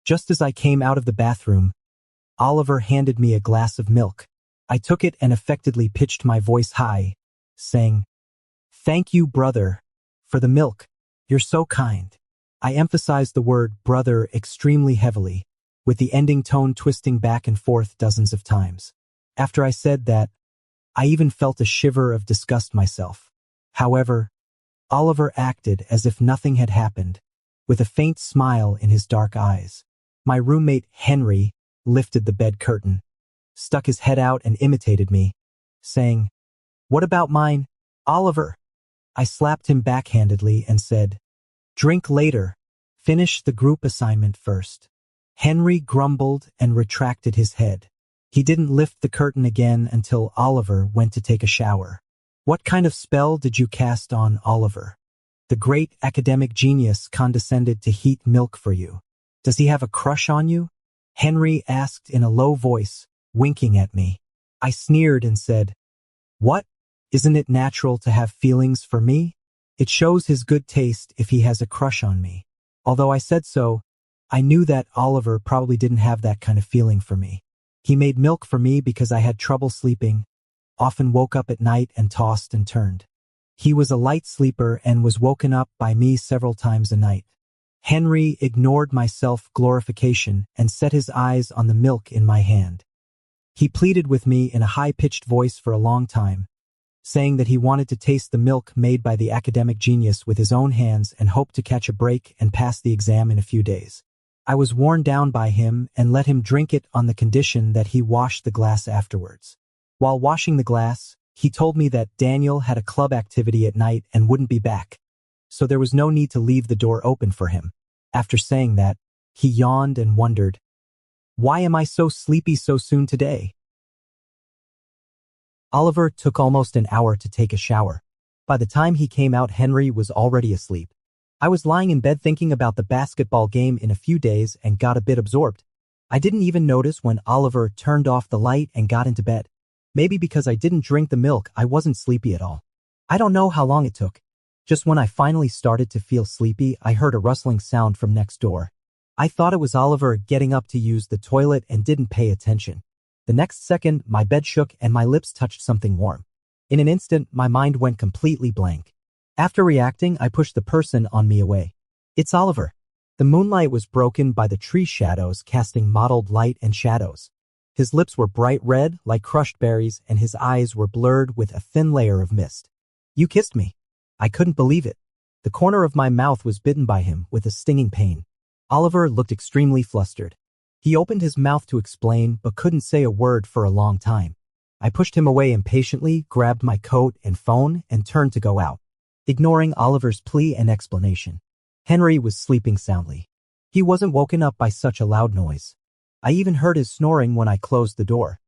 Just as I came out of the bathroom, Oliver handed me a glass of milk. I took it and affectedly pitched my voice high, saying, "Thank you, brother, for the milk. You're so kind." I emphasized the word brother extremely heavily, with the ending tone twisting back and forth dozens of times. After I said that, I even felt a shiver of disgust myself. However, Oliver acted as if nothing had happened, with a faint smile in his dark eyes. My roommate, Henry, lifted the bed curtain, stuck his head out and imitated me, saying, "What about mine, Oliver?" I slapped him backhandedly and said, "Drink later. Finish the group assignment first." Henry grumbled and retracted his head. He didn't lift the curtain again until Oliver went to take a shower. "What kind of spell did you cast on Oliver? The great academic genius condescended to heat milk for you. Does he have a crush on you?" Henry asked in a low voice, winking at me. I sneered and said, "What? Isn't it natural to have feelings for me? It shows his good taste if he has a crush on me." Although I said so, I knew that Oliver probably didn't have that kind of feeling for me. He made milk for me because I had trouble sleeping, often woke up at night and tossed and turned. He was a light sleeper and was woken up by me several times a night. Henry ignored my self-glorification and set his eyes on the milk in my hand. He pleaded with me in a high-pitched voice for a long time, saying that he wanted to taste the milk made by the academic genius with his own hands and hoped to catch a break and pass the exam in a few days. I was worn down by him and let him drink it on the condition that he washed the glass afterwards. While washing the glass, he told me that Daniel had a club activity at night and wouldn't be back, so there was no need to leave the door open for him. After saying that, he yawned and wondered, "Why am I so sleepy so soon today?" Oliver took almost an hour to take a shower. By the time he came out, Henry was already asleep. I was lying in bed thinking about the basketball game in a few days and got a bit absorbed. I didn't even notice when Oliver turned off the light and got into bed. Maybe because I didn't drink the milk, I wasn't sleepy at all. I don't know how long it took. Just when I finally started to feel sleepy, I heard a rustling sound from next door. I thought it was Oliver getting up to use the toilet and didn't pay attention. The next second, my bed shook and my lips touched something warm. In an instant, my mind went completely blank. After reacting, I pushed the person on me away. It's Oliver. The moonlight was broken by the tree shadows casting mottled light and shadows. His lips were bright red like crushed berries and his eyes were blurred with a thin layer of mist. "You kissed me." I couldn't believe it. The corner of my mouth was bitten by him with a stinging pain. Oliver looked extremely flustered. He opened his mouth to explain but couldn't say a word for a long time. I pushed him away impatiently, grabbed my coat and phone, and turned to go out, ignoring Oliver's plea and explanation. Henry was sleeping soundly. He wasn't woken up by such a loud noise. I even heard his snoring when I closed the door.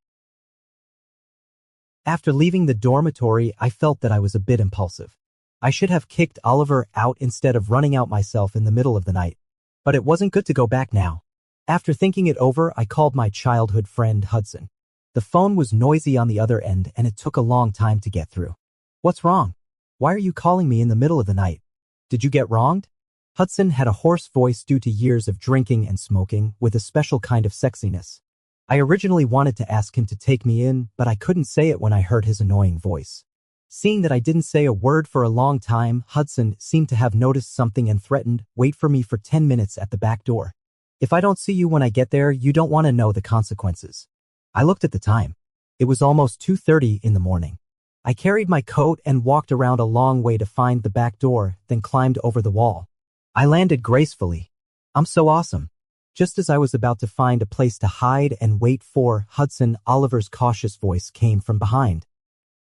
After leaving the dormitory, I felt that I was a bit impulsive. I should have kicked Oliver out instead of running out myself in the middle of the night. But it wasn't good to go back now. After thinking it over, I called my childhood friend Hudson. The phone was noisy on the other end and it took a long time to get through. "What's wrong? Why are you calling me in the middle of the night? Did you get wronged?" Hudson had a hoarse voice due to years of drinking and smoking with a special kind of sexiness. I originally wanted to ask him to take me in, but I couldn't say it when I heard his annoying voice. Seeing that I didn't say a word for a long time, Hudson seemed to have noticed something and threatened, "Wait for me for 10 minutes at the back door. If I don't see you when I get there, you don't want to know the consequences." I looked at the time. It was almost 2:30 in the morning. I carried my coat and walked around a long way to find the back door, then climbed over the wall. I landed gracefully. I'm so awesome. Just as I was about to find a place to hide and wait for Hudson, Oliver's cautious voice came from behind.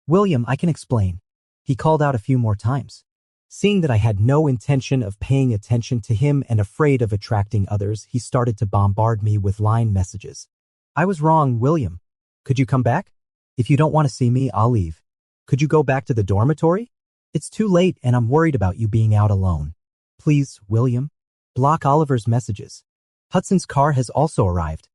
"William, I can explain." He called out a few more times. Seeing that I had no intention of paying attention to him and afraid of attracting others, he started to bombard me with line messages. "I was wrong, William. Could you come back? If you don't want to see me, I'll leave. Could you go back to the dormitory? It's too late and I'm worried about you being out alone. Please, William. Block Oliver's messages. Hudson's car has also arrived."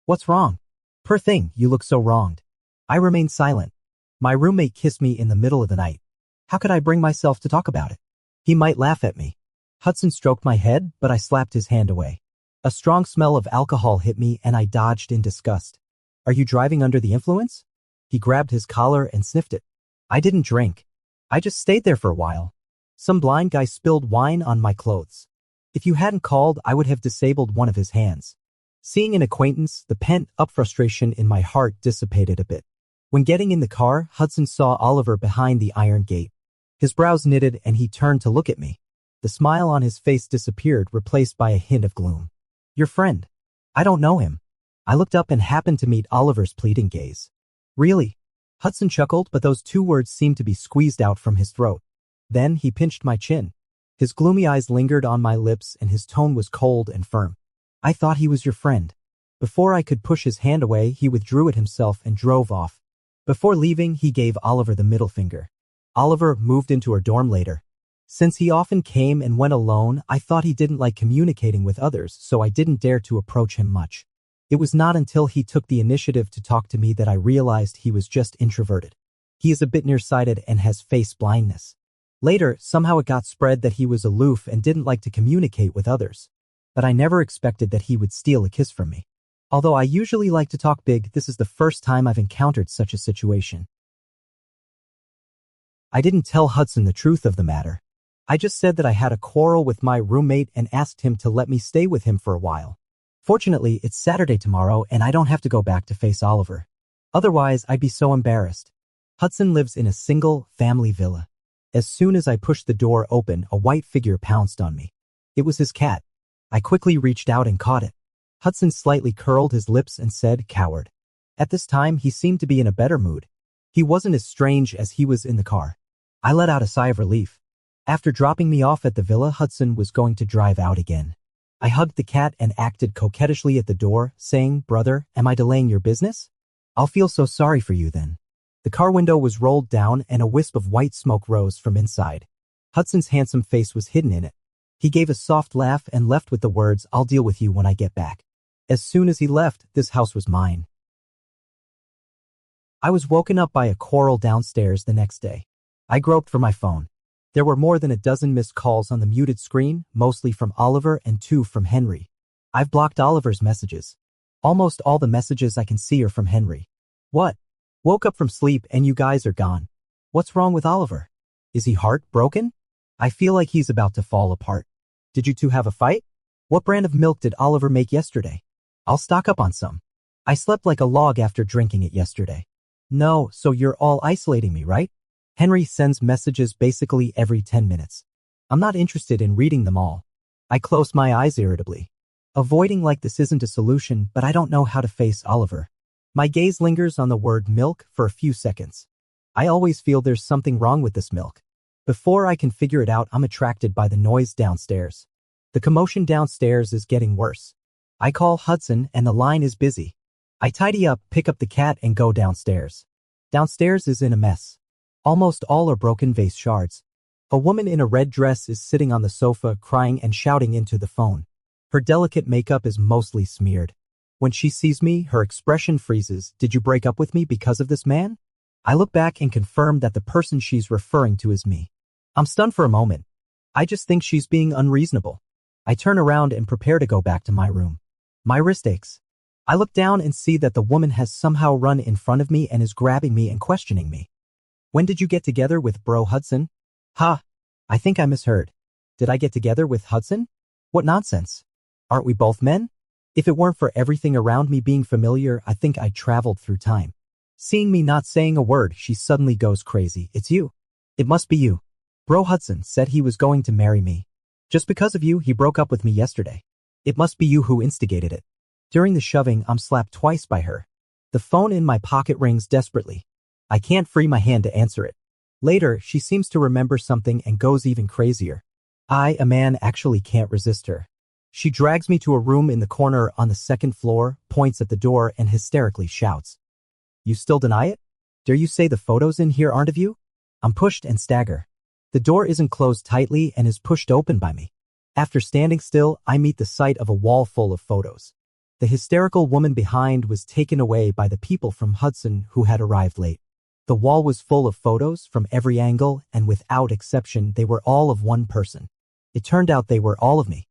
"What's wrong? Poor thing, you look so wronged." I remained silent. My roommate kissed me in the middle of the night. How could I bring myself to talk about it? He might laugh at me. Hudson stroked my head, but I slapped his hand away. A strong smell of alcohol hit me and I dodged in disgust. Are you driving under the influence? He grabbed his collar and sniffed it. I didn't drink. I just stayed there for a while. Some blind guy spilled wine on my clothes. If you hadn't called, I would have disabled one of his hands. Seeing an acquaintance, the pent-up frustration in my heart dissipated a bit. When getting in the car, Hudson saw Oliver behind the iron gate. His brows knitted and he turned to look at me. The smile on his face disappeared, replaced by a hint of gloom. Your friend. I don't know him. I looked up and happened to meet Oliver's pleading gaze. Really? Hudson chuckled, but those two words seemed to be squeezed out from his throat. Then he pinched my chin. His gloomy eyes lingered on my lips and his tone was cold and firm. I thought he was your friend. Before I could push his hand away, he withdrew it himself and drove off. Before leaving, he gave Oliver the middle finger. Oliver moved into our dorm later. Since he often came and went alone, I thought he didn't like communicating with others, so I didn't dare to approach him much. It was not until he took the initiative to talk to me that I realized he was just introverted. He is a bit nearsighted and has face blindness. Later, somehow it got spread that he was aloof and didn't like to communicate with others. But I never expected that he would steal a kiss from me. Although I usually like to talk big, this is the first time I've encountered such a situation. I didn't tell Hudson the truth of the matter. I just said that I had a quarrel with my roommate and asked him to let me stay with him for a while. Fortunately, it's Saturday tomorrow and I don't have to go back to face Oliver. Otherwise, I'd be so embarrassed. Hudson lives in a single-family villa. As soon as I pushed the door open, a white figure pounced on me. It was his cat. I quickly reached out and caught it. Hudson slightly curled his lips and said, "Coward." At this time, he seemed to be in a better mood. He wasn't as strange as he was in the car. I let out a sigh of relief. After dropping me off at the villa, Hudson was going to drive out again. I hugged the cat and acted coquettishly at the door, saying, "Brother, am I delaying your business? I'll feel so sorry for you then." The car window was rolled down and a wisp of white smoke rose from inside. Hudson's handsome face was hidden in it. He gave a soft laugh and left with the words, "I'll deal with you when I get back." As soon as he left, this house was mine. I was woken up by a quarrel downstairs the next day. I groped for my phone. There were more than a dozen missed calls on the muted screen, mostly from Oliver and 2 from Henry. I've blocked Oliver's messages. Almost all the messages I can see are from Henry. What? Woke up from sleep and you guys are gone. What's wrong with Oliver? Is he heartbroken? I feel like he's about to fall apart. Did you two have a fight? What brand of milk did Oliver make yesterday? I'll stock up on some. I slept like a log after drinking it yesterday. No, so you're all isolating me, right? Henry sends messages basically every 10 minutes. I'm not interested in reading them all. I close my eyes irritably. Avoiding like this isn't a solution, but I don't know how to face Oliver. My gaze lingers on the word milk for a few seconds. I always feel there's something wrong with this milk. Before I can figure it out, I'm attracted by the noise downstairs. The commotion downstairs is getting worse. I call Hudson and the line is busy. I tidy up, pick up the cat and go downstairs. Downstairs is in a mess. Almost all are broken vase shards. A woman in a red dress is sitting on the sofa crying and shouting into the phone. Her delicate makeup is mostly smeared. When she sees me, her expression freezes. Did you break up with me because of this man? I look back and confirm that the person she's referring to is me. I'm stunned for a moment. I just think she's being unreasonable. I turn around and prepare to go back to my room. My wrist aches. I look down and see that the woman has somehow run in front of me and is grabbing me and questioning me. When did you get together with bro Hudson? Ha! I think I misheard. Did I get together with Hudson? What nonsense. Aren't we both men? If it weren't for everything around me being familiar, I think I'd traveled through time. Seeing me not saying a word, she suddenly goes crazy. It's you. It must be you. Bro Hudson said he was going to marry me. Just because of you, he broke up with me yesterday. It must be you who instigated it. During the shoving, I'm slapped twice by her. The phone in my pocket rings desperately. I can't free my hand to answer it. Later, she seems to remember something and goes even crazier. I, a man, actually can't resist her. She drags me to a room in the corner on the second floor, points at the door, and hysterically shouts. You still deny it? Dare you say the photos in here aren't of you? I'm pushed and stagger. The door isn't closed tightly and is pushed open by me. After standing still, I meet the sight of a wall full of photos. The hysterical woman behind was taken away by the people from Hudson who had arrived late. The wall was full of photos from every angle, and without exception, they were all of one person. It turned out they were all of me.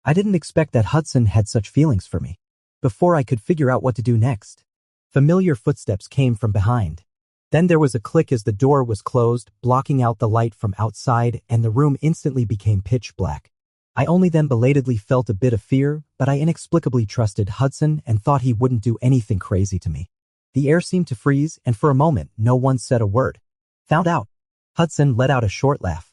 I didn't expect that Hudson had such feelings for me. Before I could figure out what to do next, familiar footsteps came from behind. Then there was a click as the door was closed, blocking out the light from outside, and the room instantly became pitch black. I only then belatedly felt a bit of fear, but I inexplicably trusted Hudson and thought he wouldn't do anything crazy to me. The air seemed to freeze, and for a moment, no one said a word. Found out. Hudson let out a short laugh.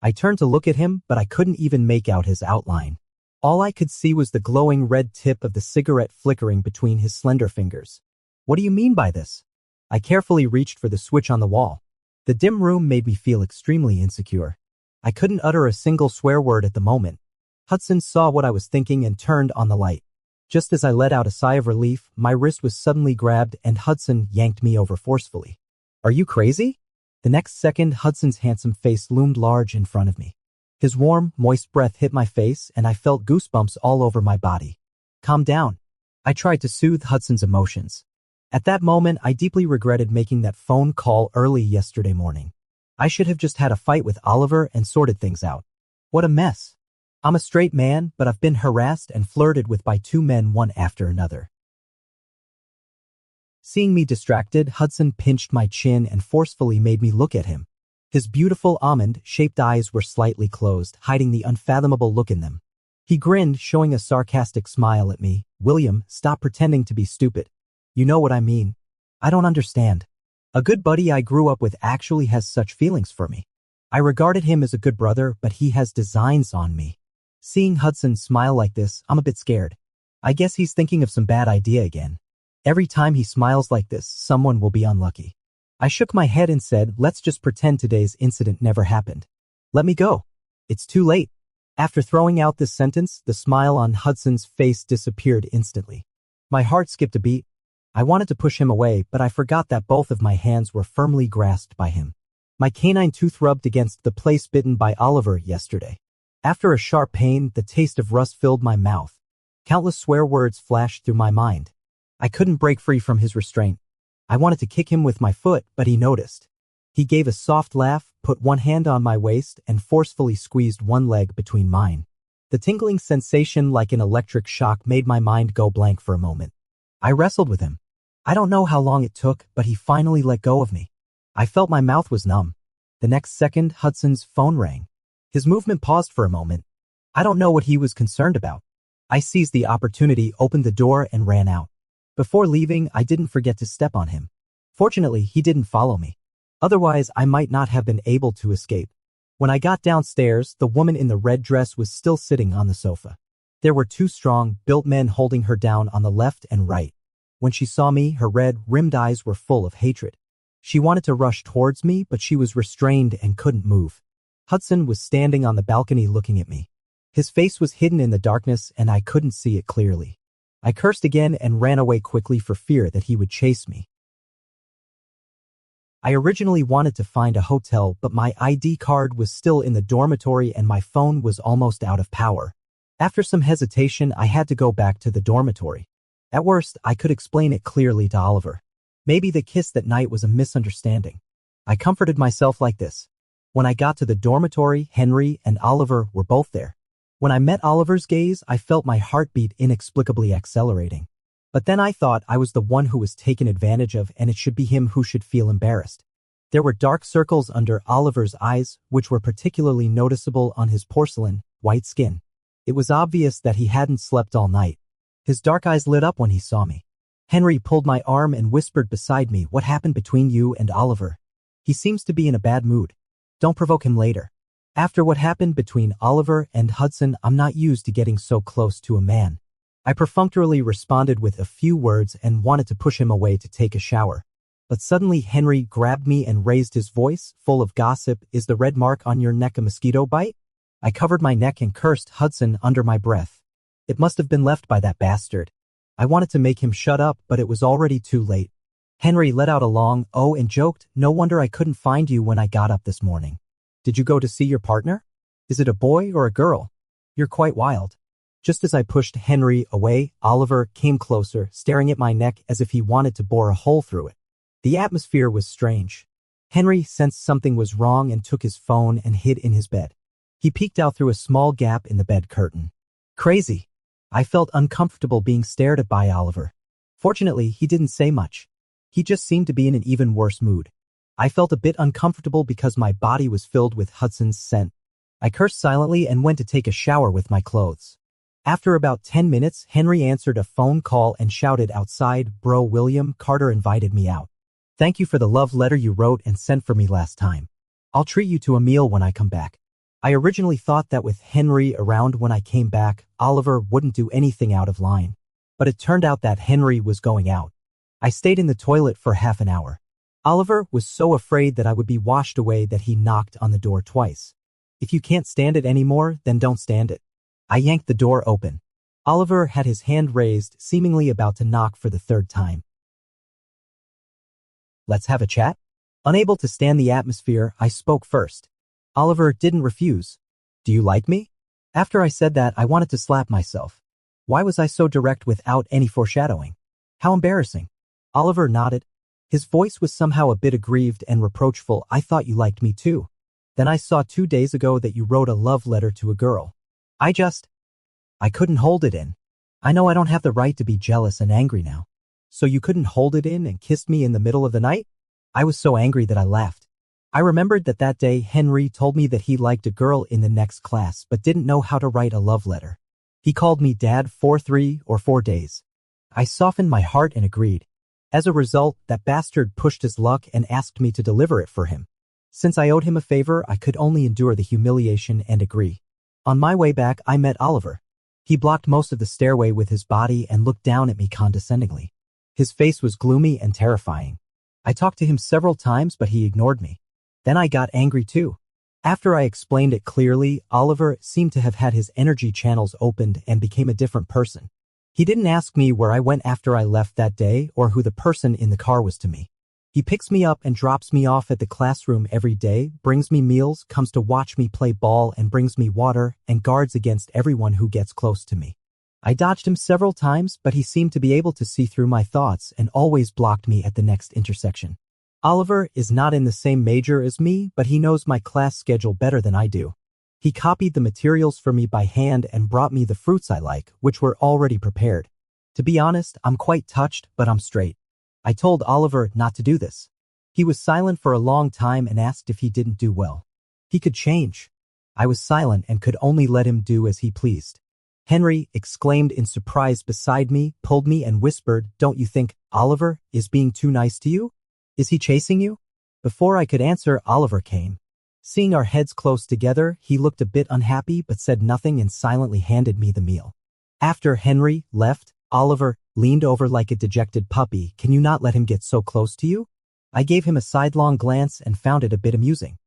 I turned to look at him, but I couldn't even make out his outline. All I could see was the glowing red tip of the cigarette flickering between his slender fingers. What do you mean by this? I carefully reached for the switch on the wall. The dim room made me feel extremely insecure. I couldn't utter a single swear word at the moment. Hudson saw what I was thinking and turned on the light. Just as I let out a sigh of relief, my wrist was suddenly grabbed and Hudson yanked me over forcefully. Are you crazy? The next second, Hudson's handsome face loomed large in front of me. His warm, moist breath hit my face and I felt goosebumps all over my body. Calm down. I tried to soothe Hudson's emotions. At that moment, I deeply regretted making that phone call early yesterday morning. I should have just had a fight with Oliver and sorted things out. What a mess. I'm a straight man, but I've been harassed and flirted with by two men one after another. Seeing me distracted, Hudson pinched my chin and forcefully made me look at him. His beautiful almond-shaped eyes were slightly closed, hiding the unfathomable look in them. He grinned, showing a sarcastic smile at me. William, stop pretending to be stupid. You know what I mean. I don't understand. A good buddy I grew up with actually has such feelings for me. I regarded him as a good brother, but he has designs on me. Seeing Hudson smile like this, I'm a bit scared. I guess he's thinking of some bad idea again. Every time he smiles like this, someone will be unlucky. I shook my head and said, let's just pretend today's incident never happened. Let me go. It's too late. After throwing out this sentence, the smile on Hudson's face disappeared instantly. My heart skipped a beat. I wanted to push him away, but I forgot that both of my hands were firmly grasped by him. My canine tooth rubbed against the place bitten by Oliver yesterday. After a sharp pain, the taste of rust filled my mouth. Countless swear words flashed through my mind. I couldn't break free from his restraint. I wanted to kick him with my foot, but he noticed. He gave a soft laugh, put one hand on my waist, and forcefully squeezed one leg between mine. The tingling sensation like an electric shock made my mind go blank for a moment. I wrestled with him. I don't know how long it took, but he finally let go of me. I felt my mouth was numb. The next second, Hudson's phone rang. His movement paused for a moment. I don't know what he was concerned about. I seized the opportunity, opened the door, and ran out. Before leaving, I didn't forget to step on him. Fortunately, he didn't follow me. Otherwise, I might not have been able to escape. When I got downstairs, the woman in the red dress was still sitting on the sofa. There were two strong, built men holding her down on the left and right. When she saw me, her red-rimmed eyes were full of hatred. She wanted to rush towards me, but she was restrained and couldn't move. Hudson was standing on the balcony looking at me. His face was hidden in the darkness and I couldn't see it clearly. I cursed again and ran away quickly for fear that he would chase me. I originally wanted to find a hotel, but my ID card was still in the dormitory and my phone was almost out of power. After some hesitation, I had to go back to the dormitory. At worst, I could explain it clearly to Oliver. Maybe the kiss that night was a misunderstanding. I comforted myself like this. When I got to the dormitory, Henry and Oliver were both there. When I met Oliver's gaze, I felt my heartbeat inexplicably accelerating. But then I thought I was the one who was taken advantage of and it should be him who should feel embarrassed. There were dark circles under Oliver's eyes, which were particularly noticeable on his porcelain, white skin. It was obvious that he hadn't slept all night. His dark eyes lit up when he saw me. Henry pulled my arm and whispered beside me, "What happened between you and Oliver? He seems to be in a bad mood. Don't provoke him later." After what happened between Oliver and Hudson, I'm not used to getting so close to a man. I perfunctorily responded with a few words and wanted to push him away to take a shower. But suddenly Henry grabbed me and raised his voice, full of gossip. "Is the red mark on your neck a mosquito bite?" I covered my neck and cursed Hudson under my breath. It must have been left by that bastard. I wanted to make him shut up, but it was already too late. Henry let out a long "oh" and joked, "No wonder I couldn't find you when I got up this morning. Did you go to see your partner? Is it a boy or a girl? You're quite wild." Just as I pushed Henry away, Oliver came closer, staring at my neck as if he wanted to bore a hole through it. The atmosphere was strange. Henry sensed something was wrong and took his phone and hid in his bed. He peeked out through a small gap in the bed curtain. Crazy. I felt uncomfortable being stared at by Oliver. Fortunately, he didn't say much. He just seemed to be in an even worse mood. I felt a bit uncomfortable because my body was filled with Hudson's scent. I cursed silently and went to take a shower with my clothes. After about 10 minutes, Henry answered a phone call and shouted outside, "Bro, William Carter invited me out. Thank you for the love letter you wrote and sent for me last time. I'll treat you to a meal when I come back." I originally thought that with Henry around when I came back, Oliver wouldn't do anything out of line. But it turned out that Henry was going out. I stayed in the toilet for half an hour. Oliver was so afraid that I would be washed away that he knocked on the door twice. If you can't stand it anymore, then don't stand it. I yanked the door open. Oliver had his hand raised, seemingly about to knock for the third time. "Let's have a chat?" Unable to stand the atmosphere, I spoke first. Oliver didn't refuse. "Do you like me?" After I said that, I wanted to slap myself. Why was I so direct without any foreshadowing? How embarrassing. Oliver nodded. His voice was somehow a bit aggrieved and reproachful. "I thought you liked me too. Then I saw 2 days ago that you wrote a love letter to a girl. I couldn't hold it in. I know I don't have the right to be jealous and angry now. So you couldn't hold it in and kissed me in the middle of the night?" I was so angry that I laughed. I remembered that day Henry told me that he liked a girl in the next class but didn't know how to write a love letter. He called me Dad for 3 or 4 days. I softened my heart and agreed. As a result, that bastard pushed his luck and asked me to deliver it for him. Since I owed him a favor, I could only endure the humiliation and agree. On my way back, I met Oliver. He blocked most of the stairway with his body and looked down at me condescendingly. His face was gloomy and terrifying. I talked to him several times, but he ignored me. Then I got angry too. After I explained it clearly, Oliver seemed to have had his energy channels opened and became a different person. He didn't ask me where I went after I left that day or who the person in the car was to me. He picks me up and drops me off at the classroom every day, brings me meals, comes to watch me play ball and brings me water, and guards against everyone who gets close to me. I dodged him several times, but he seemed to be able to see through my thoughts and always blocked me at the next intersection. Oliver is not in the same major as me, but he knows my class schedule better than I do. He copied the materials for me by hand and brought me the fruits I like, which were already prepared. To be honest, I'm quite touched, but I'm straight. I told Oliver not to do this. He was silent for a long time and asked if he didn't do well. He could change. I was silent and could only let him do as he pleased. Henry exclaimed in surprise beside me, pulled me and whispered, "Don't you think Oliver is being too nice to you? Is he chasing you?" Before I could answer, Oliver came. Seeing our heads close together, he looked a bit unhappy but said nothing and silently handed me the meal. After Henry left, Oliver leaned over like a dejected puppy. "Can you not let him get so close to you?" I gave him a sidelong glance and found it a bit amusing.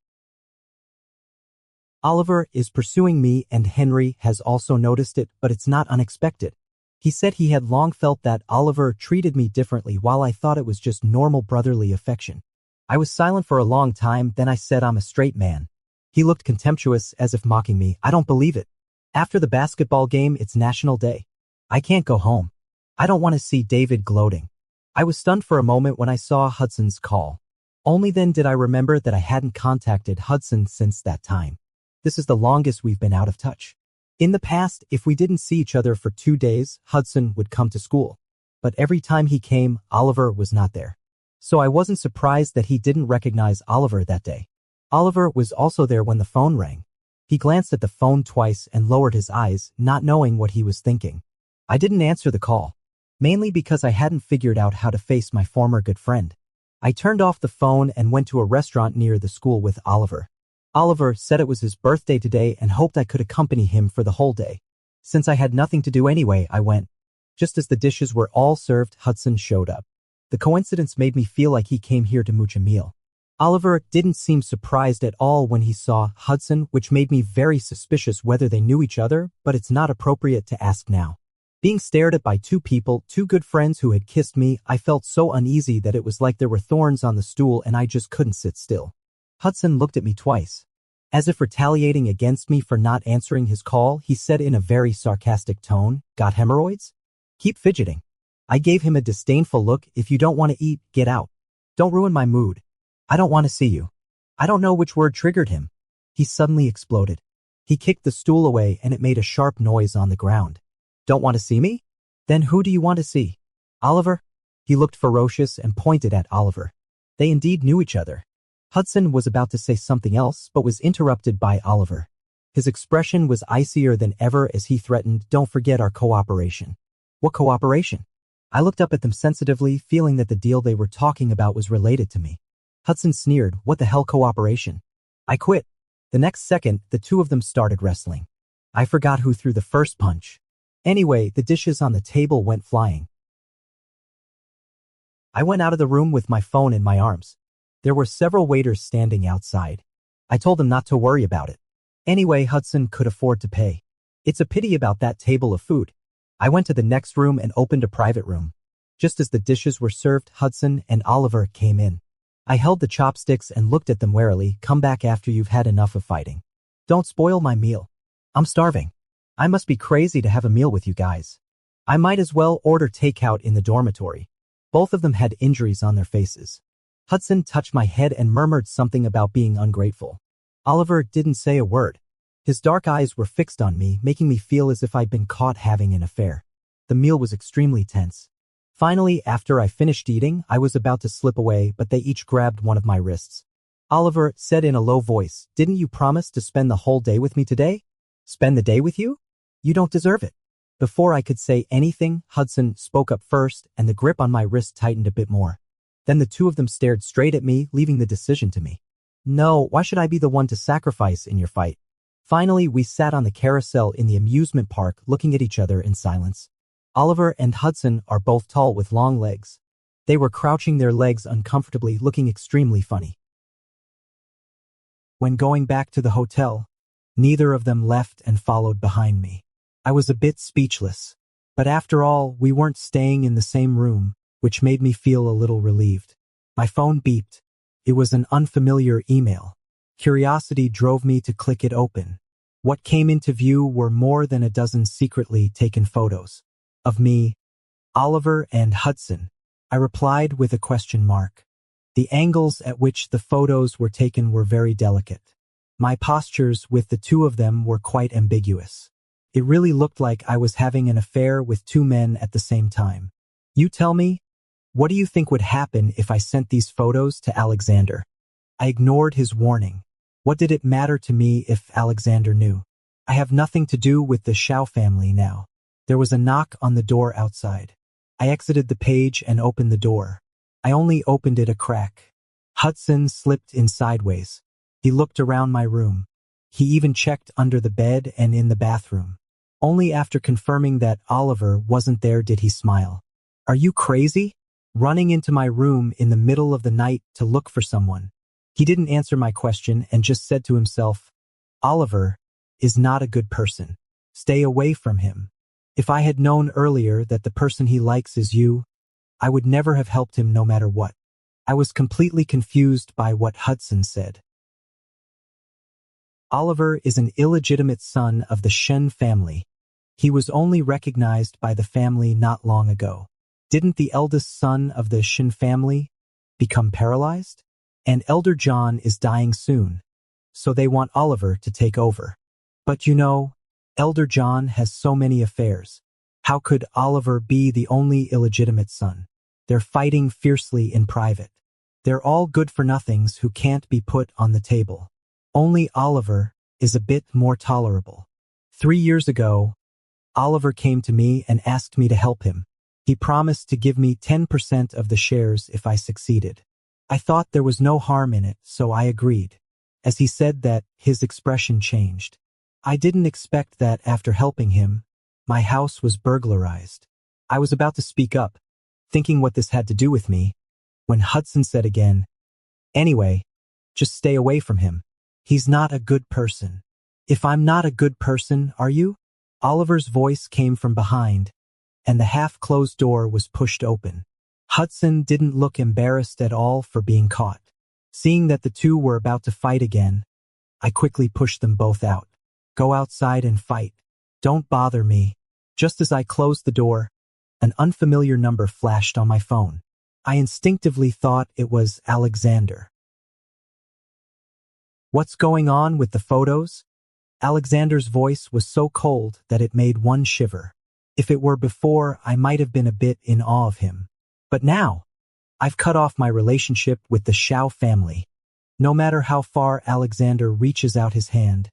Oliver is pursuing me and Henry has also noticed it, but it's not unexpected. He said he had long felt that Oliver treated me differently while I thought it was just normal brotherly affection. I was silent for a long time, then I said I'm a straight man. He looked contemptuous as if mocking me. "I don't believe it. After the basketball game, it's National Day. I can't go home. I don't want to see David gloating." I was stunned for a moment when I saw Hudson's call. Only then did I remember that I hadn't contacted Hudson since that time. This is the longest we've been out of touch. In the past, if we didn't see each other for 2 days, Hudson would come to school. But every time he came, Oliver was not there. So I wasn't surprised that he didn't recognize Oliver that day. Oliver was also there when the phone rang. He glanced at the phone twice and lowered his eyes, not knowing what he was thinking. I didn't answer the call, mainly because I hadn't figured out how to face my former good friend. I turned off the phone and went to a restaurant near the school with Oliver. Oliver said it was his birthday today and hoped I could accompany him for the whole day. Since I had nothing to do anyway, I went. Just as the dishes were all served, Hudson showed up. The coincidence made me feel like he came here to mooch a meal. Oliver didn't seem surprised at all when he saw Hudson, which made me very suspicious whether they knew each other, but it's not appropriate to ask now. Being stared at by 2 people, 2 good friends who had kissed me, I felt so uneasy that it was like there were thorns on the stool and I just couldn't sit still. Hudson looked at me twice. As if retaliating against me for not answering his call, he said in a very sarcastic tone, "Got hemorrhoids? Keep fidgeting." I gave him a disdainful look. "If you don't want to eat, get out. Don't ruin my mood." I don't want to see you. I don't know which word triggered him. He suddenly exploded. He kicked the stool away and it made a sharp noise on the ground. Don't want to see me? Then who do you want to see? Oliver? He looked ferocious and pointed at Oliver. They indeed knew each other. Hudson was about to say something else but was interrupted by Oliver. His expression was icier than ever as he threatened, don't forget our cooperation. What cooperation? I looked up at them sensitively, feeling that the deal they were talking about was related to me. Hudson sneered, what the hell cooperation? I quit. The next second, the two of them started wrestling. I forgot who threw the first punch. Anyway, the dishes on the table went flying. I went out of the room with my phone in my arms. There were several waiters standing outside. I told them not to worry about it. Anyway, Hudson could afford to pay. It's a pity about that table of food. I went to the next room and opened a private room. Just as the dishes were served, Hudson and Oliver came in. I held the chopsticks and looked at them warily. Come back after you've had enough of fighting. Don't spoil my meal. I'm starving. I must be crazy to have a meal with you guys. I might as well order takeout in the dormitory. Both of them had injuries on their faces. Hudson touched my head and murmured something about being ungrateful. Oliver didn't say a word. His dark eyes were fixed on me, making me feel as if I'd been caught having an affair. The meal was extremely tense. Finally, after I finished eating, I was about to slip away, but they each grabbed one of my wrists. Oliver said in a low voice, didn't you promise to spend the whole day with me today? Spend the day with you? You don't deserve it. Before I could say anything, Hudson spoke up first, and the grip on my wrist tightened a bit more. Then the two of them stared straight at me, leaving the decision to me. No, why should I be the one to sacrifice in your fight? Finally, we sat on the carousel in the amusement park, looking at each other in silence. Oliver and Hudson are both tall with long legs. They were crouching their legs uncomfortably, looking extremely funny. When going back to the hotel, neither of them left and followed behind me. I was a bit speechless. But after all, we weren't staying in the same room, which made me feel a little relieved. My phone beeped. It was an unfamiliar email. Curiosity drove me to click it open. What came into view were more than a dozen secretly taken photos. Of me, Oliver, and Hudson. I replied with a question mark. The angles at which the photos were taken were very delicate. My postures with the two of them were quite ambiguous. It really looked like I was having an affair with two men at the same time. You tell me, what do you think would happen if I sent these photos to Alexander? I ignored his warning. What did it matter to me if Alexander knew? I have nothing to do with the Shao family now. There was a knock on the door outside. I exited the page and opened the door. I only opened it a crack. Hudson slipped in sideways. He looked around my room. He even checked under the bed and in the bathroom. Only after confirming that Oliver wasn't there did he smile. Are you crazy? Running into my room in the middle of the night to look for someone. He didn't answer my question and just said to himself, Oliver is not a good person. Stay away from him. If I had known earlier that the person he likes is you, I would never have helped him no matter what. I was completely confused by what Hudson said. Oliver is an illegitimate son of the Shen family. He was only recognized by the family not long ago. Didn't the eldest son of the Shen family become paralyzed? And Elder John is dying soon, so they want Oliver to take over. But you know, Elder John has so many affairs. How could Oliver be the only illegitimate son? They're fighting fiercely in private. They're all good-for-nothings who can't be put on the table. Only Oliver is a bit more tolerable. 3 years ago, Oliver came to me and asked me to help him. He promised to give me 10% of the shares if I succeeded. I thought there was no harm in it, so I agreed. As he said that, his expression changed. I didn't expect that after helping him, my house was burglarized. I was about to speak up, thinking what this had to do with me, when Hudson said again, anyway, just stay away from him. He's not a good person. If I'm not a good person, are you? Oliver's voice came from behind, and the half-closed door was pushed open. Hudson didn't look embarrassed at all for being caught. Seeing that the two were about to fight again, I quickly pushed them both out. Go outside and fight. Don't bother me. Just as I closed the door, an unfamiliar number flashed on my phone. I instinctively thought it was Alexander. What's going on with the photos? Alexander's voice was so cold that it made one shiver. If it were before, I might have been a bit in awe of him. But now, I've cut off my relationship with the Xiao family. No matter how far Alexander reaches out his hand,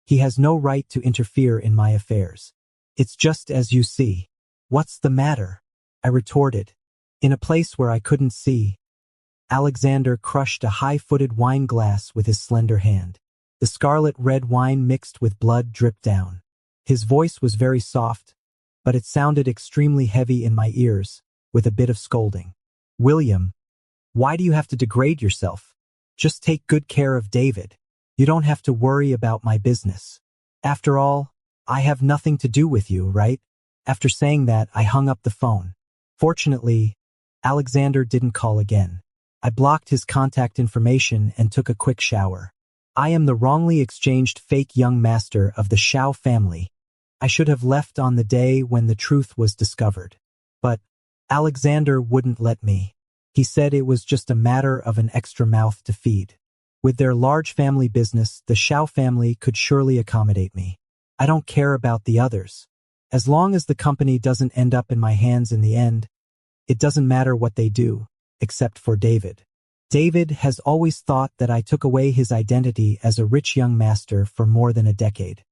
he has no right to interfere in my affairs. It's just as you see. What's the matter? I retorted. In a place where I couldn't see, Alexander crushed a high-footed wine glass with his slender hand. The scarlet red wine mixed with blood dripped down. His voice was very soft, but it sounded extremely heavy in my ears, with a bit of scolding. William, why do you have to degrade yourself? Just take good care of David. You don't have to worry about my business. After all, I have nothing to do with you, right? After saying that, I hung up the phone. Fortunately, Alexander didn't call again. I blocked his contact information and took a quick shower. I am the wrongly exchanged fake young master of the Xiao family. I should have left on the day when the truth was discovered. But Alexander wouldn't let me. He said it was just a matter of an extra mouth to feed. With their large family business, the Xiao family could surely accommodate me. I don't care about the others. As long as the company doesn't end up in my hands in the end, it doesn't matter what they do, except for David. David has always thought that I took away his identity as a rich young master for more than a decade.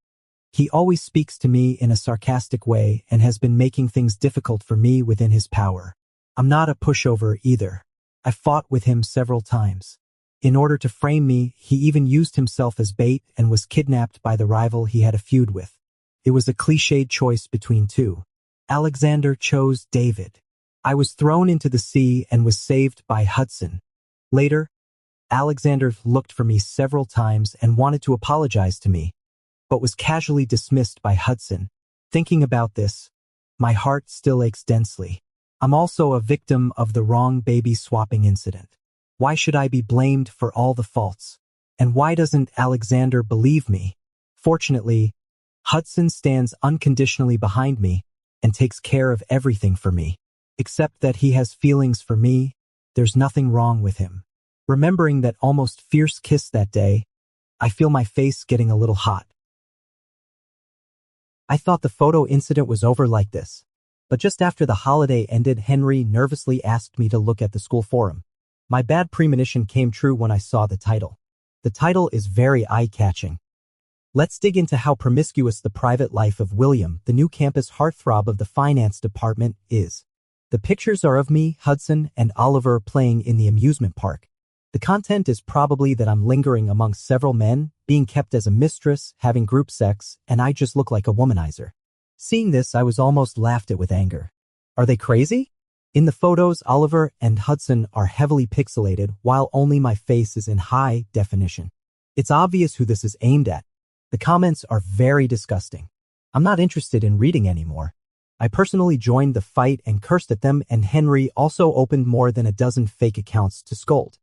He always speaks to me in a sarcastic way and has been making things difficult for me within his power. I'm not a pushover either. I fought with him several times. In order to frame me, he even used himself as bait and was kidnapped by the rival he had a feud with. It was a cliched choice between two. Alexander chose David. I was thrown into the sea and was saved by Hudson. Later, Alexander looked for me several times and wanted to apologize to me, but was casually dismissed by Hudson. Thinking about this, my heart still aches densely. I'm also a victim of the wrong baby swapping incident. Why should I be blamed for all the faults? And why doesn't Alexander believe me? Fortunately, Hudson stands unconditionally behind me and takes care of everything for me. Except that he has feelings for me, there's nothing wrong with him. Remembering that almost fierce kiss that day, I feel my face getting a little hot. I thought the photo incident was over like this. But just after the holiday ended, Henry nervously asked me to look at the school forum. My bad premonition came true when I saw the title. The title is very eye-catching. Let's dig into how promiscuous the private life of William, the new campus heartthrob of the finance department, is. The pictures are of me, Hudson, and Oliver playing in the amusement park. The content is probably that I'm lingering amongst several men, being kept as a mistress, having group sex, and I just look like a womanizer. Seeing this, I was almost laughed at with anger. Are they crazy? In the photos, Oliver and Hudson are heavily pixelated, while only my face is in high definition. It's obvious who this is aimed at. The comments are very disgusting. I'm not interested in reading anymore. I personally joined the fight and cursed at them, and Henry also opened more than a dozen fake accounts to scold.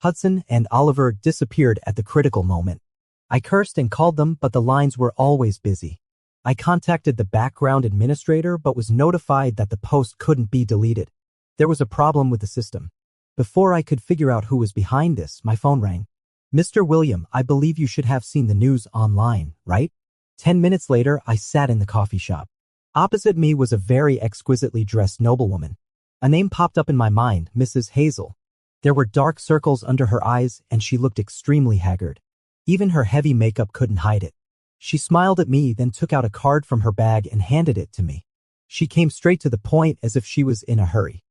Hudson and Oliver disappeared at the critical moment. I cursed and called them, but the lines were always busy. I contacted the background administrator but was notified that the post couldn't be deleted. There was a problem with the system. Before I could figure out who was behind this, my phone rang. Mr. William, I believe you should have seen the news online, right? 10 minutes later, I sat in the coffee shop. Opposite me was a very exquisitely dressed noblewoman. A name popped up in my mind, Mrs. Hazel. There were dark circles under her eyes, and she looked extremely haggard. Even her heavy makeup couldn't hide it. She smiled at me, then took out a card from her bag and handed it to me. She came straight to the point as if she was in a hurry.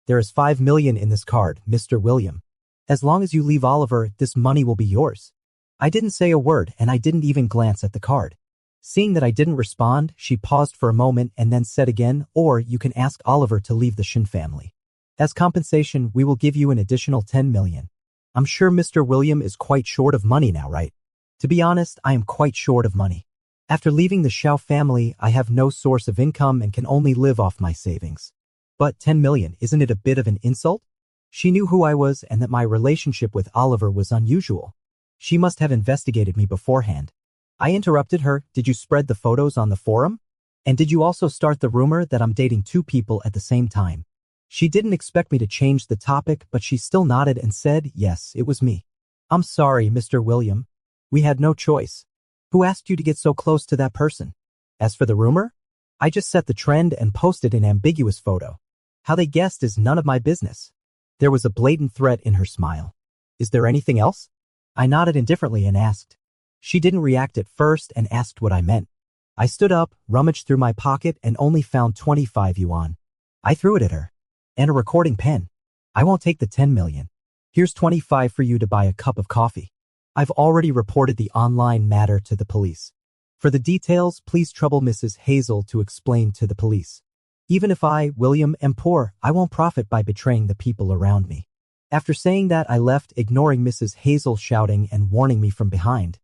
There is $5 million in this card, Mr. William. As long as you leave Oliver, this money will be yours. I didn't say a word, and I didn't even glance at the card. Seeing that I didn't respond, she paused for a moment and then said again, or you can ask Oliver to leave the Shin family. As compensation, we will give you an additional $10 million. I'm sure Mr. William is quite short of money now, right? To be honest, I am quite short of money. After leaving the Xiao family, I have no source of income and can only live off my savings. But $10 million, isn't it a bit of an insult? She knew who I was and that my relationship with Oliver was unusual. She must have investigated me beforehand. I interrupted her. Did you spread the photos on the forum? And did you also start the rumor that I'm dating two people at the same time? She didn't expect me to change the topic, but she still nodded and said, yes, it was me. I'm sorry, Mr. William. We had no choice. Who asked you to get so close to that person? As for the rumor, I just set the trend and posted an ambiguous photo. How they guessed is none of my business. There was a blatant threat in her smile. Is there anything else? I nodded indifferently and asked. She didn't react at first and asked what I meant. I stood up, rummaged through my pocket, and only found 25 yuan. I threw it at her. And a recording pen. I won't take the 10 million. Here's 25 for you to buy a cup of coffee. I've already reported the online matter to the police. For the details, please trouble Mrs. Hazel to explain to the police. Even if I, William, am poor, I won't profit by betraying the people around me. After saying that, I left, ignoring Mrs. Hazel shouting and warning me from behind.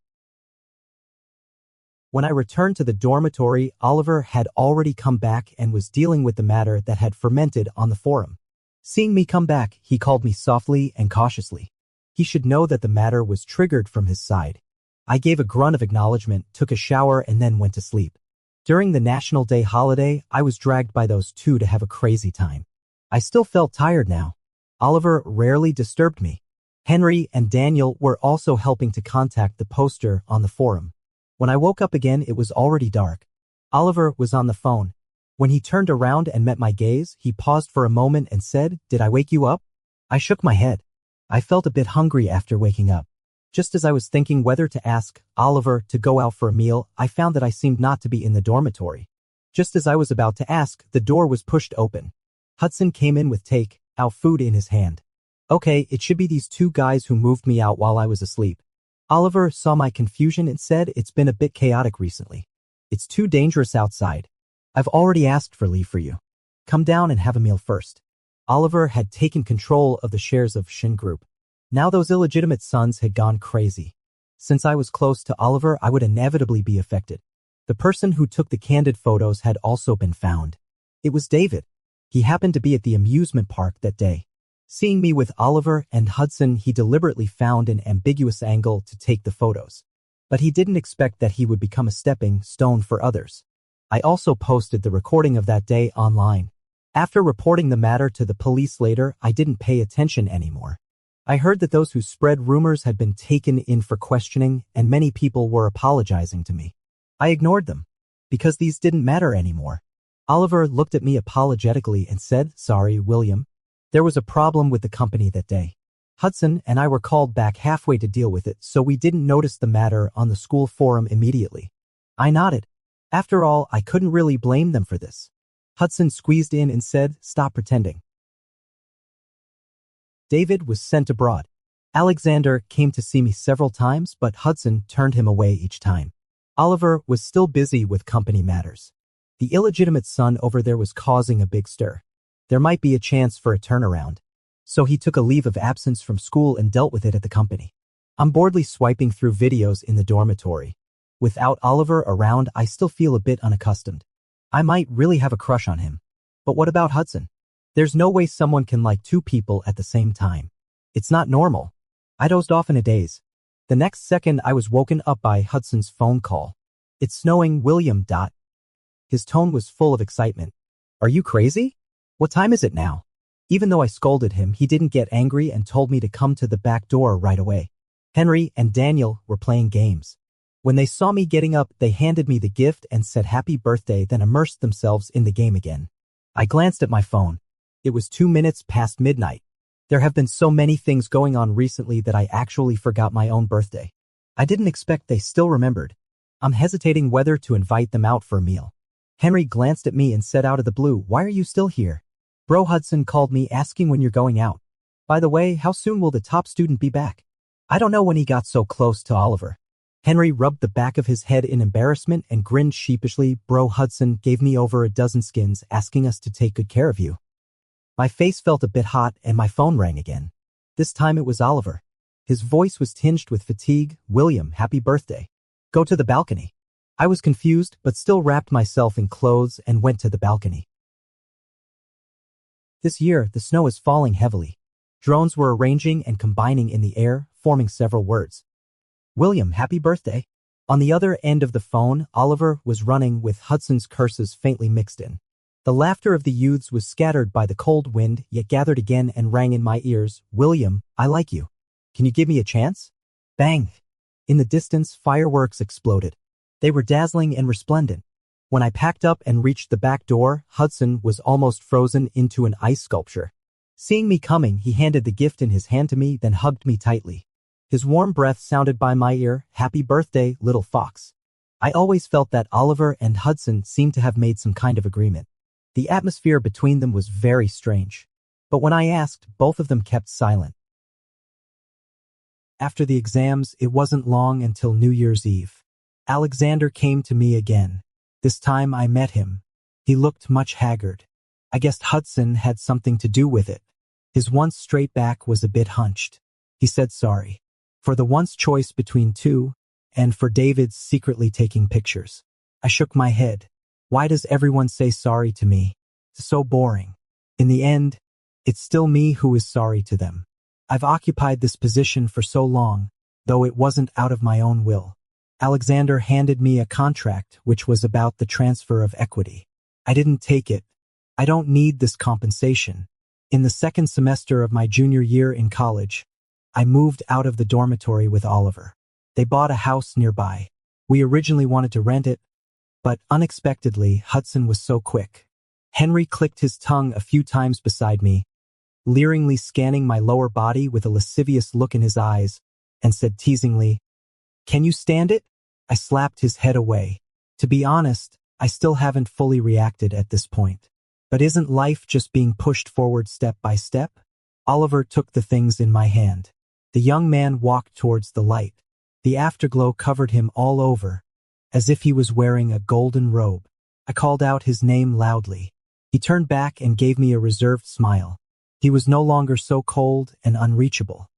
When I returned to the dormitory, Oliver had already come back and was dealing with the matter that had fermented on the forum. Seeing me come back, he called me softly and cautiously. He should know that the matter was triggered from his side. I gave a grunt of acknowledgement, took a shower, and then went to sleep. During the National Day holiday, I was dragged by those two to have a crazy time. I still felt tired now. Oliver rarely disturbed me. Henry and Daniel were also helping to contact the poster on the forum. When I woke up again, it was already dark. Oliver was on the phone. When he turned around and met my gaze, he paused for a moment and said, "Did I wake you up?" I shook my head. I felt a bit hungry after waking up. Just as I was thinking whether to ask Oliver to go out for a meal, I found that I seemed not to be in the dormitory. Just as I was about to ask, the door was pushed open. Hudson came in with take-out food in his hand. Okay, it should be these two guys who moved me out while I was asleep. Oliver saw my confusion and said, "It's been a bit chaotic recently. It's too dangerous outside. I've already asked for leave for you. Come down and have a meal first." Oliver had taken control of the shares of Shin Group. Now those illegitimate sons had gone crazy. Since I was close to Oliver, I would inevitably be affected. The person who took the candid photos had also been found. It was David. He happened to be at the amusement park that day. Seeing me with Oliver and Hudson, he deliberately found an ambiguous angle to take the photos. But he didn't expect that he would become a stepping stone for others. I also posted the recording of that day online. After reporting the matter to the police later, I didn't pay attention anymore. I heard that those who spread rumors had been taken in for questioning, and many people were apologizing to me. I ignored them, because these didn't matter anymore. Oliver looked at me apologetically and said, "Sorry, William. There was a problem with the company that day. Hudson and I were called back halfway to deal with it, so we didn't notice the matter on the school forum immediately." I nodded. After all, I couldn't really blame them for this. Hudson squeezed in and said, "Stop pretending." David was sent abroad. Alexander came to see me several times, but Hudson turned him away each time. Oliver was still busy with company matters. The illegitimate son over there was causing a big stir. There might be a chance for a turnaround. So he took a leave of absence from school and dealt with it at the company. I'm boredly swiping through videos in the dormitory. Without Oliver around, I still feel a bit unaccustomed. I might really have a crush on him. But what about Hudson? There's no way someone can like two people at the same time. It's not normal. I dozed off in a daze. The next second, I was woken up by Hudson's phone call. "It's snowing, William. His tone was full of excitement. "Are you crazy? What time is it now?" Even though I scolded him, he didn't get angry and told me to come to the back door right away. Henry and Daniel were playing games. When they saw me getting up, they handed me the gift and said happy birthday, then immersed themselves in the game again. I glanced at my phone. It was 2 minutes past midnight. There have been so many things going on recently that I actually forgot my own birthday. I didn't expect they still remembered. I'm hesitating whether to invite them out for a meal. Henry glanced at me and said out of the blue, "Why are you still here?" Bro Hudson called me asking when you're going out. By the way, how soon will the top student be back? I don't know when he got so close to Oliver. Henry rubbed the back of his head in embarrassment and grinned sheepishly. Bro Hudson gave me over a dozen skins asking us to take good care of you. My face felt a bit hot and my phone rang again. This time it was Oliver. His voice was tinged with fatigue. "William, happy birthday. Go to the balcony." I was confused, but still wrapped myself in clothes and went to the balcony. This year, the snow is falling heavily. Drones were arranging and combining in the air, forming several words. "William, happy birthday." On the other end of the phone, Oliver was running with Hudson's curses faintly mixed in. The laughter of the youths was scattered by the cold wind, yet gathered again and rang in my ears. William, I like you. Can you give me a chance? Bang! In the distance, fireworks exploded. They were dazzling and resplendent. When I packed up and reached the back door, Hudson was almost frozen into an ice sculpture. Seeing me coming, he handed the gift in his hand to me, then hugged me tightly. His warm breath sounded by my ear. Happy birthday, little fox. I always felt that Oliver and Hudson seemed to have made some kind of agreement. The atmosphere between them was very strange. But when I asked, both of them kept silent. After the exams, it wasn't long until New Year's Eve. Alexander came to me again. This time I met him. He looked much haggard. I guessed Hudson had something to do with it. His once straight back was a bit hunched. He said sorry. For the once choice between two, and for David's secretly taking pictures. I shook my head. Why does everyone say sorry to me? It's so boring. In the end, it's still me who is sorry to them. I've occupied this position for so long, though it wasn't out of my own will. Alexander handed me a contract which was about the transfer of equity. I didn't take it. I don't need this compensation. In the second semester of my junior year in college, I moved out of the dormitory with Oliver. They bought a house nearby. We originally wanted to rent it, but unexpectedly, Hudson was so quick. Henry clicked his tongue a few times beside me, leeringly scanning my lower body with a lascivious look in his eyes, and said teasingly, "Can you stand it?" I slapped his head away. To be honest, I still haven't fully reacted at this point. But isn't life just being pushed forward step by step? Oliver took the things in my hand. The young man walked towards the light. The afterglow covered him all over, as if he was wearing a golden robe. I called out his name loudly. He turned back and gave me a reserved smile. He was no longer so cold and unreachable.